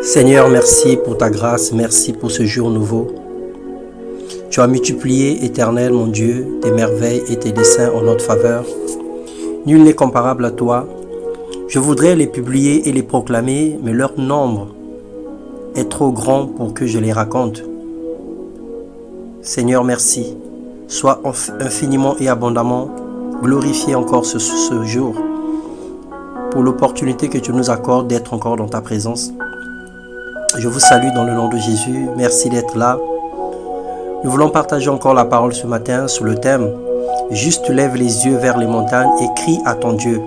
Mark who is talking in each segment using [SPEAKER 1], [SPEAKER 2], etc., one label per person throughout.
[SPEAKER 1] Seigneur, merci pour ta grâce, merci pour ce jour nouveau. Tu as multiplié, Éternel, mon Dieu, tes merveilles et tes desseins en notre faveur. Nul n'est comparable à toi. Je voudrais les publier et les proclamer, mais leur nombre est trop grand pour que je les raconte. Seigneur, merci. Sois infiniment et abondamment glorifié encore ce jour pour l'opportunité que tu nous accordes d'être encore dans ta présence. Je vous salue dans le nom de Jésus. Merci d'être là. Nous voulons partager encore la parole ce matin sur le thème « Juste lève les yeux vers les montagnes et crie à ton Dieu ».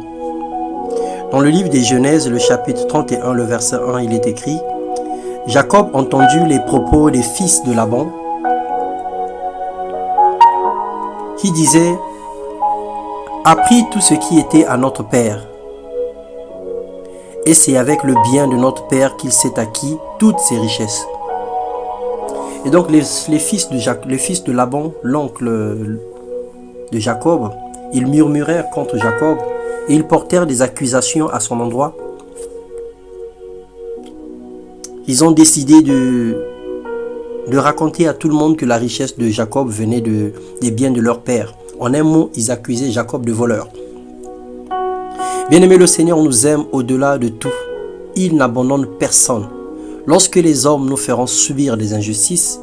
[SPEAKER 1] Dans le livre des Genèse, le chapitre 31, le verset 1, il est écrit « Jacob entendit les propos des fils de Laban qui disaient « Appris tout ce qui était à notre père. Et c'est avec le bien de notre père qu'il s'est acquis toutes ses richesses. » Et donc les fils de Laban, l'oncle de Jacob, ils murmurèrent contre Jacob et ils portèrent des accusations à son endroit. Ils ont décidé de raconter à tout le monde que la richesse de Jacob venait des biens de leur père. En un mot, ils accusaient Jacob de voleur. Bien-aimé, le Seigneur nous aime au-delà de tout. Il n'abandonne personne. Lorsque les hommes nous feront subir des injustices,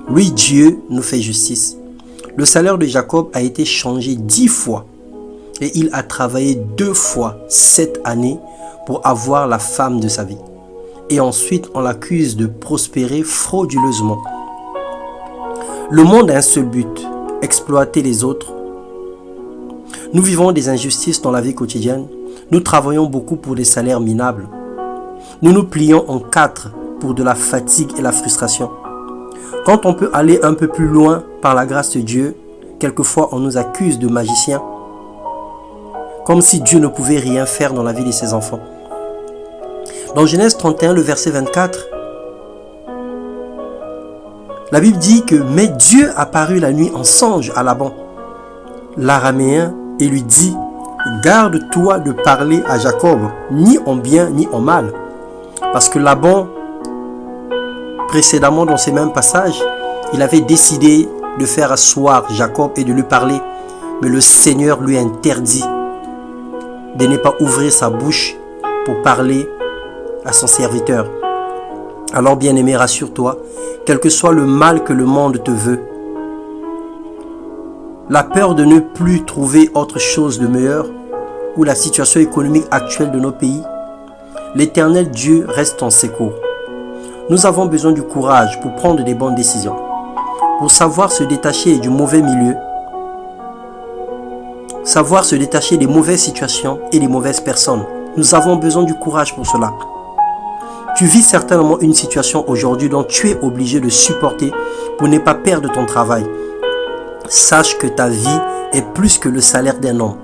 [SPEAKER 1] lui, Dieu, nous fait justice. Le salaire de Jacob a été changé 10 fois et il a travaillé 2 fois cette année pour avoir la femme de sa vie. Et ensuite, on l'accuse de prospérer frauduleusement. Le monde a un seul but, exploiter les autres. Nous vivons des injustices dans la vie quotidienne. Nous travaillons beaucoup pour des salaires minables. Nous nous plions en 4 pour de la fatigue et la frustration. Quand on peut aller un peu plus loin par la grâce de Dieu, quelquefois on nous accuse de magiciens, comme si Dieu ne pouvait rien faire dans la vie de ses enfants. Dans Genèse 31, le verset 24, la Bible dit que « Mais Dieu apparut la nuit en songe à Laban, l'araméen, et lui dit « Garde-toi de parler à Jacob, ni en bien ni en mal. » Parce que Laban, précédemment dans ces mêmes passages, il avait décidé de faire asseoir Jacob et de lui parler. Mais le Seigneur lui interdit de ne pas ouvrir sa bouche pour parler à son serviteur. Alors bien-aimé, rassure-toi, quel que soit le mal que le monde te veut, la peur de ne plus trouver autre chose de meilleur ou la situation économique actuelle de nos pays, l'Éternel Dieu reste en secours. Nous avons besoin du courage pour prendre des bonnes décisions, pour savoir se détacher du mauvais milieu, savoir se détacher des mauvaises situations et des mauvaises personnes. Nous avons besoin du courage pour cela. Tu vis certainement une situation aujourd'hui dont tu es obligé de supporter pour ne pas perdre ton travail. Sache que ta vie est plus que le salaire d'un homme.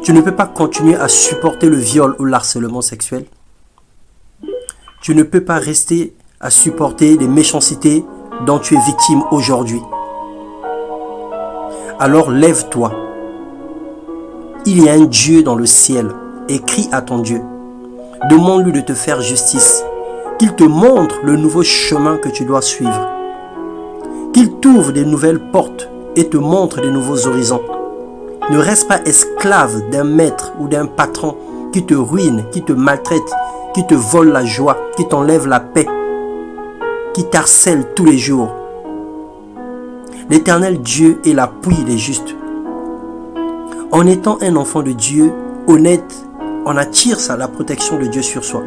[SPEAKER 1] Tu ne peux pas continuer à supporter le viol ou l'harcèlement sexuel. Tu ne peux pas rester à supporter les méchancetés dont tu es victime aujourd'hui. Alors lève-toi. Il y a un Dieu dans le ciel et crie à ton Dieu. Demande-lui de te faire justice, qu'il te montre le nouveau chemin que tu dois suivre, qu'il t'ouvre des nouvelles portes et te montre de nouveaux horizons. Ne reste pas esclave d'un maître ou d'un patron qui te ruine, qui te maltraite, qui te vole la joie, qui t'enlève la paix, qui t'harcèle tous les jours. L'Éternel Dieu est l'appui des justes. En étant un enfant de Dieu honnête, on attire la protection de Dieu sur soi.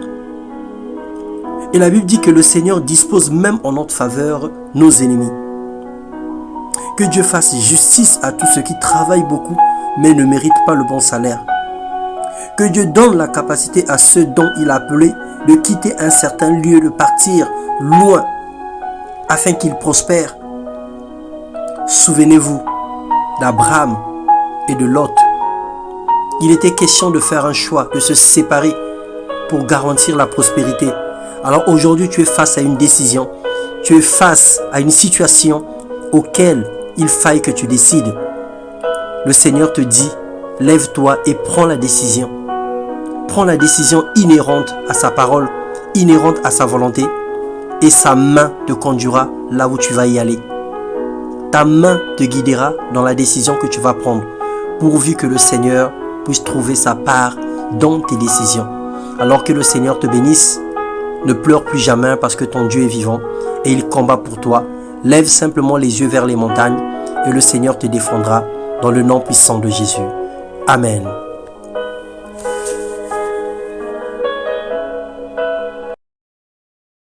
[SPEAKER 1] Et la Bible dit que le Seigneur dispose même en notre faveur nos ennemis. Que Dieu fasse justice à tous ceux qui travaillent beaucoup mais ne méritent pas le bon salaire. Que Dieu donne la capacité à ceux dont il a appelé de quitter un certain lieu, de partir loin afin qu'ils prospèrent. Souvenez-vous d'Abraham et de Lot. Il était question de faire un choix, de se séparer pour garantir la prospérité. Alors aujourd'hui, tu es face à une décision. Tu es face à une situation auquel il faille que tu décides, le Seigneur te dit, lève-toi et prends la décision. Prends la décision inhérente à sa parole, inhérente à sa volonté, et sa main te conduira là où tu vas y aller. Ta main te guidera dans la décision que tu vas prendre, pourvu que le Seigneur puisse trouver sa part dans tes décisions. Alors que le Seigneur te bénisse, ne pleure plus jamais parce que ton Dieu est vivant et il combat pour toi. Lève simplement les yeux vers les montagnes et le Seigneur te défendra dans le nom puissant de Jésus. Amen.